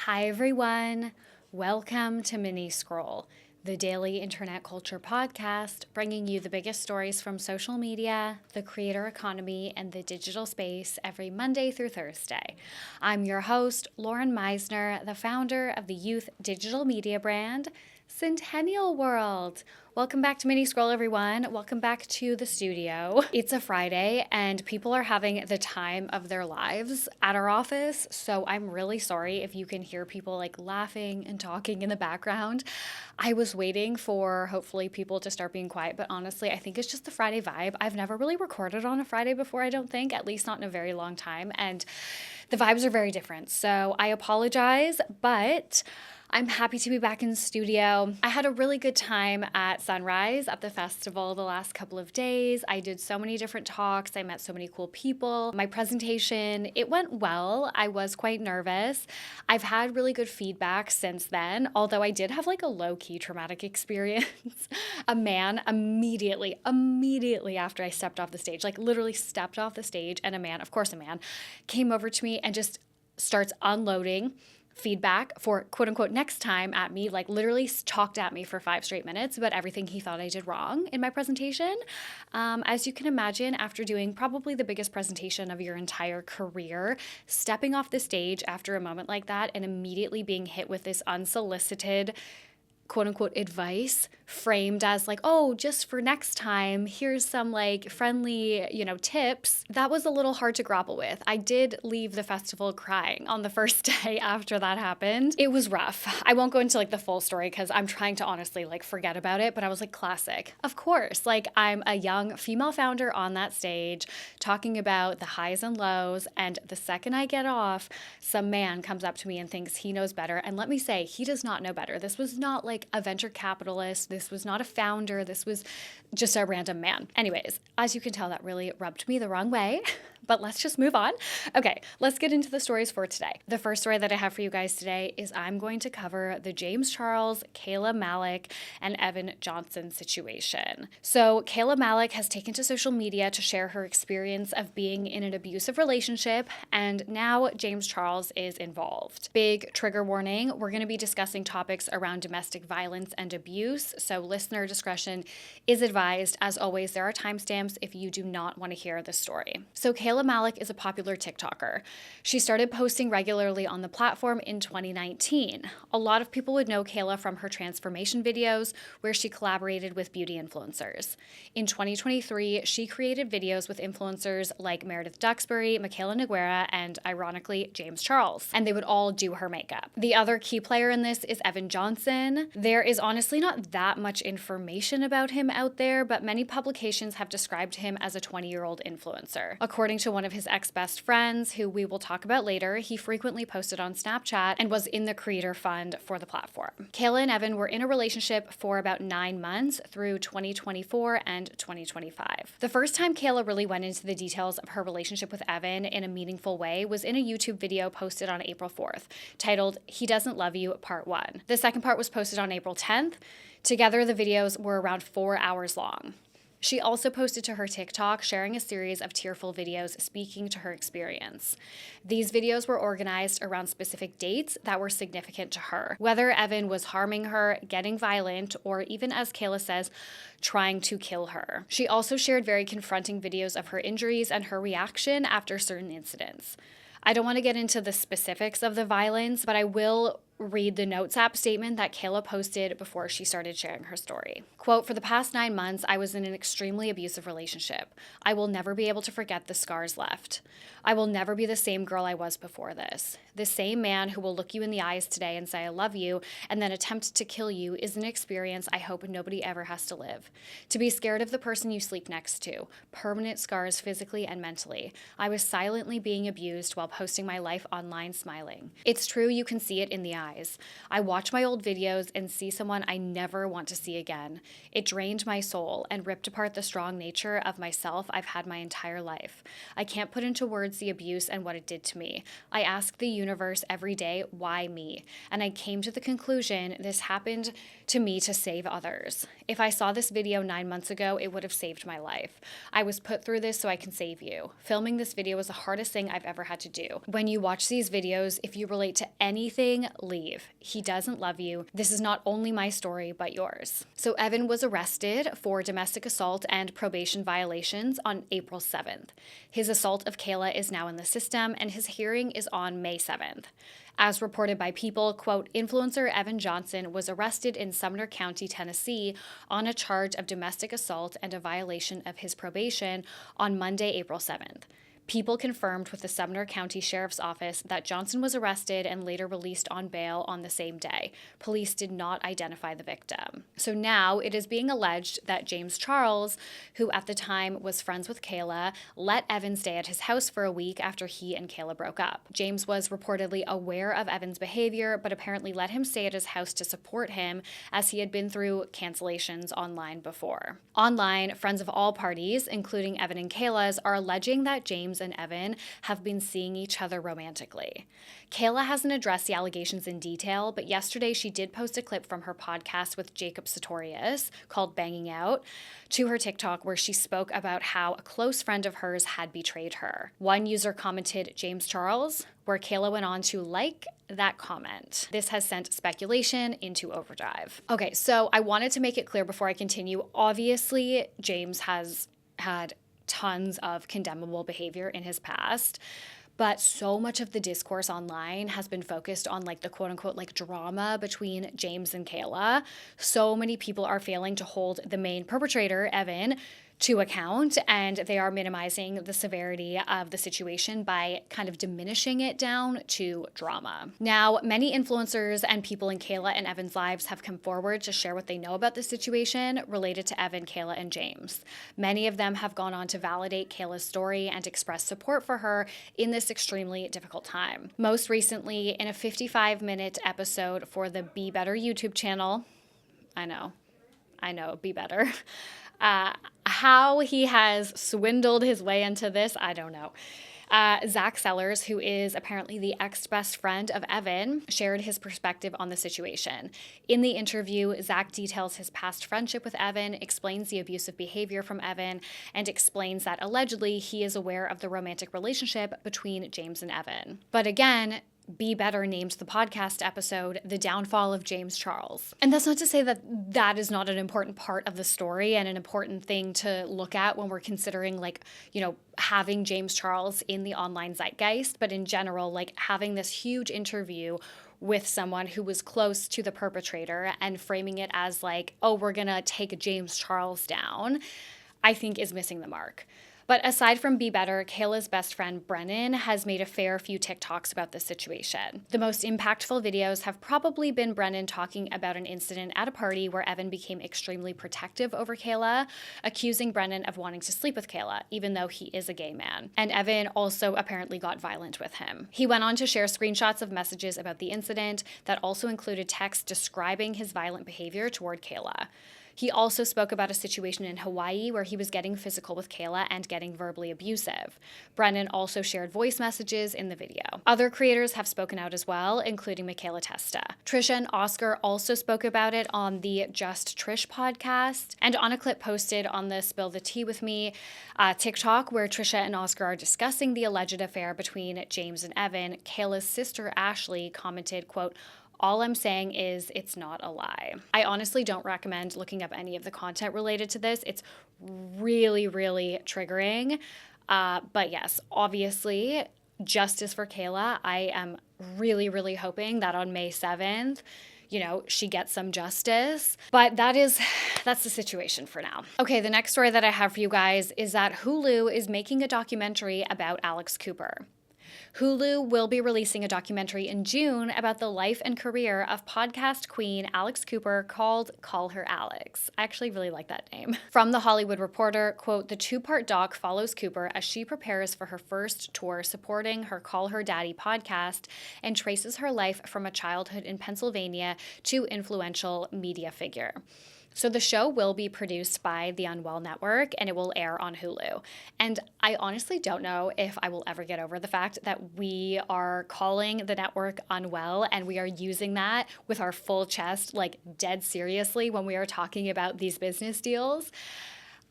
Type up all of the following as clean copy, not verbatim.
Hi everyone, welcome to Mini Scroll, the daily internet culture podcast bringing you the biggest stories from social media, the creator economy, and the digital space every Monday through Thursday. I'm your host, Lauren Meisner, the founder of the youth digital media brand, Centennial World. Welcome back to Mini Scroll, everyone. Welcome back to the studio. It's a Friday and people are having the time of their lives at our office, so I'm really sorry if you can hear people like laughing and talking in the background. I was waiting for hopefully people to start being quiet, but honestly, I think it's just the Friday vibe. I've never really recorded on a Friday before, I don't think, at least not in a very long time, and the vibes are very different. So I apologize, but I'm happy to be back in the studio. I had a really good time at Sunrise at the festival the last couple of days. I did so many different talks. I met so many cool people. My presentation, it went well. I was quite nervous. I've had really good feedback since then, although I did have like a low-key traumatic experience. A man immediately after I stepped off the stage, like literally stepped off the stage, and a man, of course a man, came over to me and just starts unloading feedback for quote unquote next time at me, like literally talked at me for 5 straight minutes about everything he thought I did wrong in my presentation. As you can imagine, after doing probably the biggest presentation of your entire career, stepping off the stage after a moment like that and immediately being hit with this unsolicited quote unquote advice framed as like, oh, just for next time, here's some like friendly, tips. That was a little hard to grapple with. I did leave the festival crying on the first day after that happened. It was rough. I won't go into like the full story because I'm trying to honestly like forget about it, but I was like, classic. Of course, like I'm a young female founder on that stage talking about the highs and lows, and the second I get off, some man comes up to me and thinks he knows better. And let me say, he does not know better. This was not like a venture capitalist. This was not a founder. This was just a random man. Anyways, as you can tell, that really rubbed me the wrong way, but let's just move on. Okay, let's get into the stories for today. The first story that I have for you guys today is I'm going to cover the James Charles, Kayla Malec, and Evan Johnson situation. So Kayla Malec has taken to social media to share her experience of being in an abusive relationship, and now James Charles is involved. Big trigger warning, we're going to be discussing topics around domestic violence and abuse, so listener discretion is advised. As always, there are timestamps if you do not want to hear this story. So Kayla Malec is a popular TikToker. She started posting regularly on the platform in 2019. A lot of people would know Kayla from her transformation videos where she collaborated with beauty influencers. In 2023, she created videos with influencers like Meredith Duxbury, Michaela Noguera, and ironically, James Charles, and they would all do her makeup. The other key player in this is Evan Johnson. There is honestly not that much information about him out there, but many publications have described him as a 20-year-old influencer. According to one of his ex-best friends, who we will talk about later, he frequently posted on Snapchat and was in the creator fund for the platform. Kayla and Evan were in a relationship for about 9 months through 2024 and 2025. The first time Kayla really went into the details of her relationship with Evan in a meaningful way was in a YouTube video posted on April 4th, titled "He Doesn't Love You, Part 1. The second part was posted on April 10th. Together, the videos were around 4 hours long. She also posted to her TikTok sharing a series of tearful videos speaking to her experience. These videos were organized around specific dates that were significant to her, whether Evan was harming her, getting violent, or even, as Kayla says, trying to kill her. She also shared very confronting videos of her injuries and her reaction after certain incidents. I don't want to get into the specifics of the violence, but I will read the Notes app statement that Kayla posted before she started sharing her story. Quote, "For the past 9 months, I was in an extremely abusive relationship. I will never be able to forget the scars left. I will never be the same girl I was before this. The same man who will look you in the eyes today and say, 'I love you,' and then attempt to kill you is an experience I hope nobody ever has to live. To be scared of the person you sleep next to. Permanent scars physically and mentally. I was silently being abused while posting my life online smiling. It's true, you can see it in the eyes. eyes. I watch my old videos and see someone I never want to see again. It drained my soul and ripped apart the strong nature of myself I've had my entire life. I can't put into words the abuse and what it did to me. I ask the universe every day, why me? And I came to the conclusion this happened to me to save others. If I saw this video 9 months ago, it would have saved my life. I was put through this so I can save you. Filming this video was the hardest thing I've ever had to do. When you watch these videos, if you relate to anything, leave. He doesn't love you. This is not only my story, but yours. So Evan was arrested for domestic assault and probation violations on April 7th. His assault of Kayla is now in the system, and his hearing is on May 7th. As reported by People, quote, influencer Evan Johnson was arrested in Sumner County, Tennessee on a charge of domestic assault and a violation of his probation on Monday, April 7th. People confirmed with the Sumner County Sheriff's Office that Johnson was arrested and later released on bail on the same day. Police did not identify the victim. So now it is being alleged that James Charles, who at the time was friends with Kayla, let Evan stay at his house for a week after he and Kayla broke up. James was reportedly aware of Evan's behavior, but apparently let him stay at his house to support him as he had been through cancellations online before. Online, friends of all parties, including Evan and Kayla's, are alleging that James and Evan have been seeing each other romantically. Kayla hasn't addressed the allegations in detail, but yesterday she did post a clip from her podcast with Jacob Sartorius called Banging Out to her TikTok where she spoke about how a close friend of hers had betrayed her. One user commented, James Charles, where Kayla went on to like that comment. This has sent speculation into overdrive. Okay, so I wanted to make it clear before I continue. Obviously, James has had tons of condemnable behavior in his past, but so much of the discourse online has been focused on like the quote unquote like drama between James and Kayla. So many people are failing to hold the main perpetrator, Evan, to account, and they are minimizing the severity of the situation by kind of diminishing it down to drama. Now, many influencers and people in Kayla and Evan's lives have come forward to share what they know about the situation related to Evan, Kayla, and James. Many of them have gone on to validate Kayla's story and express support for her in this extremely difficult time. Most recently, in a 55-minute episode for the Be Better YouTube channel, I know, Be Better. How he has swindled his way into this, I don't know. Zach Sellers, who is apparently the ex-best friend of Evan, shared his perspective on the situation. In the interview, Zach details his past friendship with Evan, explains the abusive behavior from Evan, and explains that allegedly he is aware of the romantic relationship between James and Evan. But again, Be Better named the podcast episode The Downfall of James Charles. And that's not to say that that is not an important part of the story and an important thing to look at when we're considering having James Charles in the online zeitgeist, but in general, like having this huge interview with someone who was close to the perpetrator and framing it as like, oh, we're gonna take James Charles down, I think is missing the mark. But aside from Be Better, Kayla's best friend Brennan has made a fair few TikToks about this situation. The most impactful videos have probably been Brennan talking about an incident at a party where Evan became extremely protective over Kayla, accusing Brennan of wanting to sleep with Kayla, even though he is a gay man. And Evan also apparently got violent with him. He went on to share screenshots of messages about the incident that also included text describing his violent behavior toward Kayla. He also spoke about a situation in Hawaii where he was getting physical with Kayla and getting verbally abusive. Brennan also shared voice messages in the video. Other creators have spoken out as well, including Michaela Testa. Trisha and Oscar also spoke about it on the Just Trish podcast, and on a clip posted on the Spill the Tea With Me TikTok where Trisha and Oscar are discussing the alleged affair between James and Evan, Kayla's sister Ashley commented, quote, all I'm saying is it's not a lie. I honestly don't recommend looking up any of the content related to this. It's really, really triggering. But yes, obviously, justice for Kayla. I am really, really hoping that on May 7th, she gets some justice. But that's the situation for now. Okay, the next story that I have for you guys is that Hulu is making a documentary about Alex Cooper. Hulu will be releasing a documentary in June about the life and career of podcast queen Alex Cooper called Call Her Alex. I actually really like that name. From The Hollywood Reporter, quote, the two-part doc follows Cooper as she prepares for her first tour supporting her Call Her Daddy podcast and traces her life from a childhood in Pennsylvania to influential media figure. So the show will be produced by the Unwell Network and it will air on Hulu. And I honestly don't know if I will ever get over the fact that we are calling the network Unwell and we are using that with our full chest, like dead seriously when we are talking about these business deals.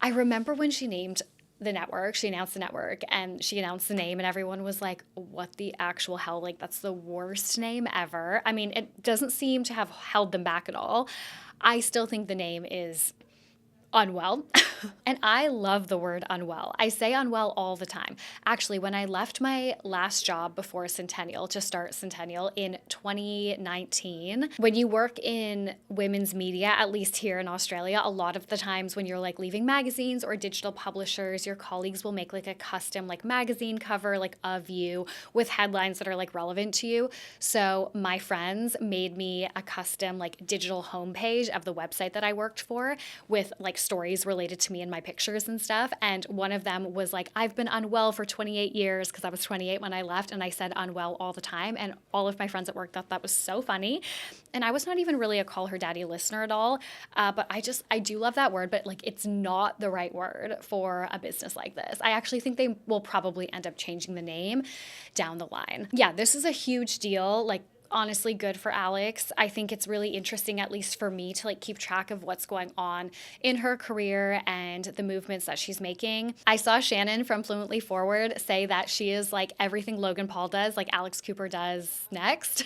I remember when she announced the network and she announced the name and everyone was like, what the actual hell? Like, that's the worst name ever. I mean, it doesn't seem to have held them back at all. I still think the name is Unwell. And I love the word unwell. I say unwell all the time. Actually, when I left my last job before Centennial to start Centennial in 2019, when you work in women's media, at least here in Australia, a lot of the times when you're like leaving magazines or digital publishers, your colleagues will make like a custom like magazine cover like of you with headlines that are like relevant to you. So my friends made me a custom like digital homepage of the website that I worked for with like stories related to me and my pictures and stuff. And one of them was like, I've been unwell for 28 years because I was 28 when I left and I said unwell all the time. And all of my friends at work thought that was so funny. And I was not even really a Call Her Daddy listener at all. But I do love that word, but like it's not the right word for a business like this. I actually think they will probably end up changing the name down the line. Yeah, this is a huge deal. Like, honestly, good for Alex. I think it's really interesting, at least for me, to like keep track of what's going on in her career and the movements that she's making. I saw Shannon from Fluently Forward say that she is like everything Logan Paul does, like Alex Cooper does next.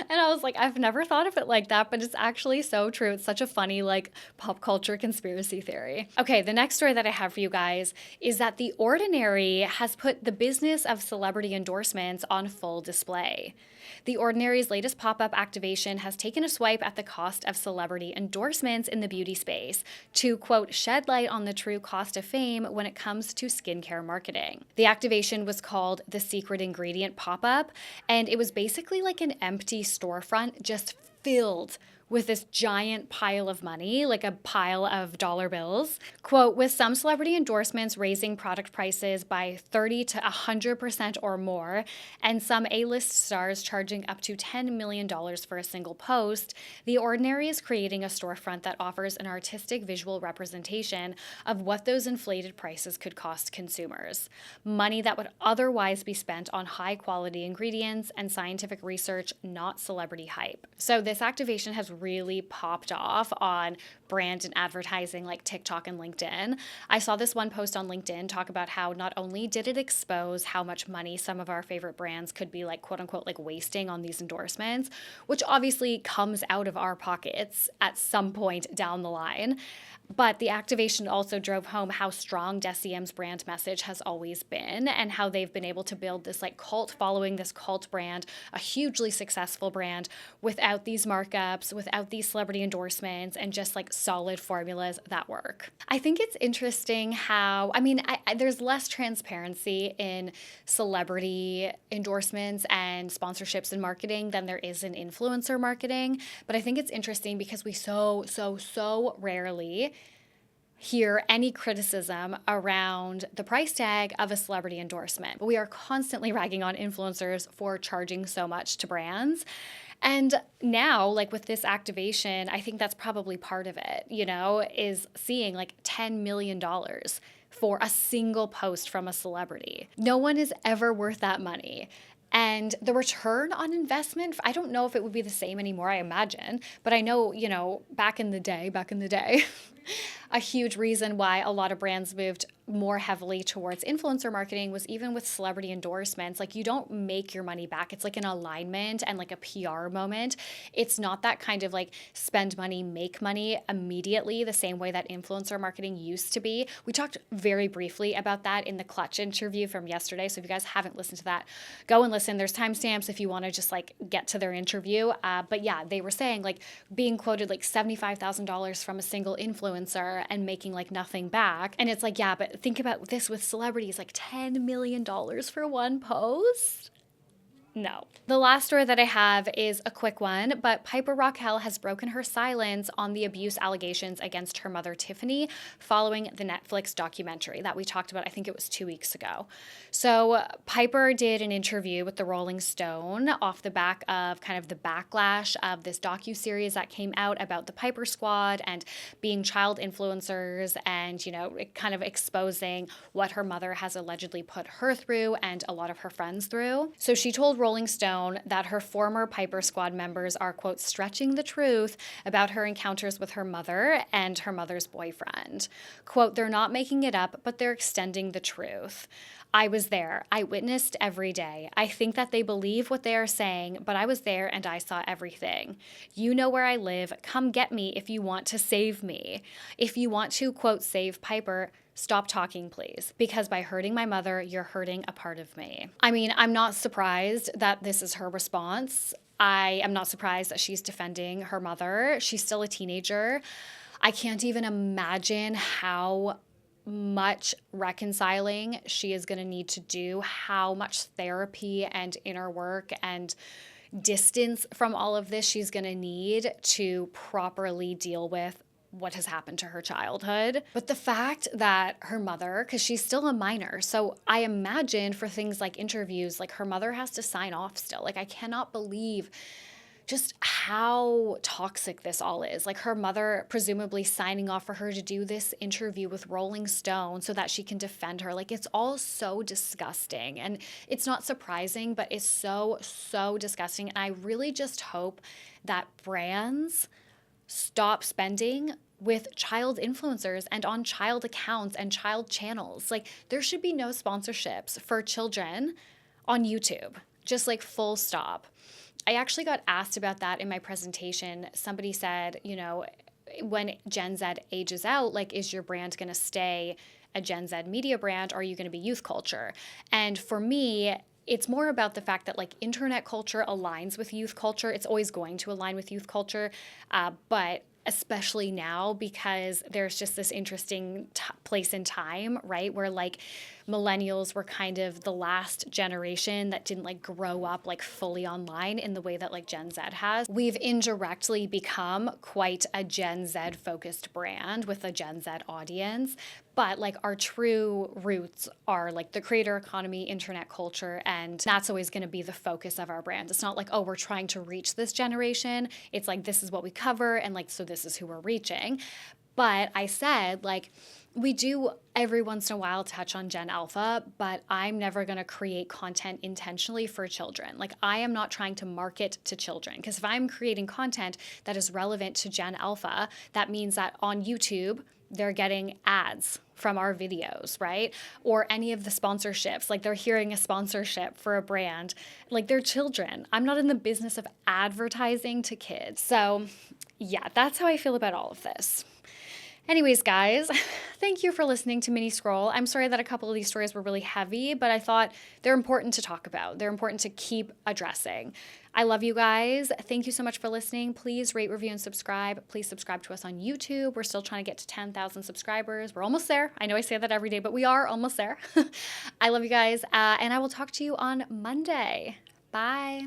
And I was like, I've never thought of it like that, but it's actually so true. It's such a funny, like, pop culture conspiracy theory. Okay, the next story that I have for you guys is that The Ordinary has put the business of celebrity endorsements on full display. The Ordinary's latest pop-up activation has taken a swipe at the cost of celebrity endorsements in the beauty space to, quote, shed light on the true cost of fame when it comes to skincare marketing. The activation was called the Secret Ingredient Pop-Up, and it was basically like an empty storefront just filled with this giant pile of money, like a pile of dollar bills. Quote, with some celebrity endorsements raising product prices by 30 to 100% or more, and some A-list stars charging up to $10 million for a single post, The Ordinary is creating a storefront that offers an artistic visual representation of what those inflated prices could cost consumers. Money that would otherwise be spent on high-quality ingredients and scientific research, not celebrity hype. So this activation has really popped off on brand and advertising like TikTok and LinkedIn. I saw this one post on LinkedIn talk about how not only did it expose how much money some of our favorite brands could be like quote unquote like wasting on these endorsements, which obviously comes out of our pockets at some point down the line. But the activation also drove home how strong Deciem brand message has always been and how they've been able to build this like cult following, this cult brand, a hugely successful brand without these markups, without these celebrity endorsements, and just like solid formulas that work. I think it's interesting how, there's less transparency in celebrity endorsements and sponsorships and marketing than there is in influencer marketing. But I think it's interesting because we so rarely hear any criticism around the price tag of a celebrity endorsement. But we are constantly ragging on influencers for charging so much to brands. And now, like with this activation, I think that's probably part of it, is seeing like $10 million for a single post from a celebrity. No one is ever worth that money. And the return on investment, I don't know if it would be the same anymore, I imagine. But I know, back in the day, a huge reason why a lot of brands moved more heavily towards influencer marketing was even with celebrity endorsements. Like, you don't make your money back. It's like an alignment and like a PR moment. It's not that kind of like spend money, make money immediately the same way that influencer marketing used to be. We talked very briefly about that in the Clutch interview from yesterday. So if you guys haven't listened to that, go and listen. There's timestamps if you want to just like get to their interview. But yeah, they were saying like being quoted like $75,000 from a single influencer influencer and making like nothing back. And it's like, yeah, but think about this with celebrities, like $10 million for one post. No. The last story that I have is a quick one, but Piper Rockelle has broken her silence on the abuse allegations against her mother, Tiffany, following the Netflix documentary that we talked about, I think it was 2 weeks ago. So Piper did an interview with the Rolling Stone off the back of kind of the backlash of this docuseries that came out about the Piper Squad and being child influencers and, you know, kind of exposing what her mother has allegedly put her through and a lot of her friends through. So she told Rolling Stone that her former Piper Squad members are, quote, stretching the truth about her encounters with her mother and her mother's boyfriend. Quote, they're not making it up, but they're extending the truth. I was there. I witnessed every day. I think that they believe what they are saying, but I was there and I saw everything. You know where I live. Come get me if you want to save me. If you want to, quote, save Piper, stop talking, please, because by hurting my mother, you're hurting a part of me. I mean, I'm not surprised that this is her response. I am not surprised that she's defending her mother. She's still a teenager. I can't even imagine how much reconciling she is going to need to do, how much therapy and inner work and distance from all of this she's going to need to properly deal with what has happened to her childhood. But the fact that her mother, because she's still a minor, so I imagine for things like interviews, like her mother has to sign off still. Like I cannot believe just how toxic this all is. Like her mother presumably signing off for her to do this interview with Rolling Stone so that she can defend her. Like it's all so disgusting. And it's not surprising, but it's so, so disgusting. And I really just hope that brands stop spending with child influencers and on child accounts and child channels. Like there should be no sponsorships for children on YouTube, just like full stop. I actually got asked about that in my presentation. Somebody said, you know, when Gen Z ages out, like, is your brand going to stay a Gen Z media brand? Or are you going to be youth culture? And for me, it's more about the fact that like internet culture aligns with youth culture. It's always going to align with youth culture, but especially now because there's just this interesting place in time, right? Where like millennials were kind of the last generation that didn't like grow up like fully online in the way that like Gen Z has. We've indirectly become quite a Gen Z focused brand with a Gen Z audience. But like our true roots are like the creator economy, internet culture, and that's always going to be the focus of our brand. It's not like, oh, we're trying to reach this generation. It's like, this is what we cover. And like, so this is who we're reaching. But I said, like, we do every once in a while touch on Gen Alpha, but I'm never going to create content intentionally for children. Like I am not trying to market to children because if I'm creating content that is relevant to Gen Alpha, that means that on YouTube, they're getting ads from our videos, right? Or any of the sponsorships, like they're hearing a sponsorship for a brand, like they're children. I'm not in the business of advertising to kids. So yeah, that's how I feel about all of this. Anyways, guys, thank you for listening to Mini Scroll. I'm sorry that a couple of these stories were really heavy, but I thought they're important to talk about. They're important to keep addressing. I love you guys. Thank you so much for listening. Please rate, review, and subscribe. Please subscribe to us on YouTube. We're still trying to get to 10,000 subscribers. We're almost there. I know I say that every day, but we are almost there. I love you guys, and I will talk to you on Monday. Bye.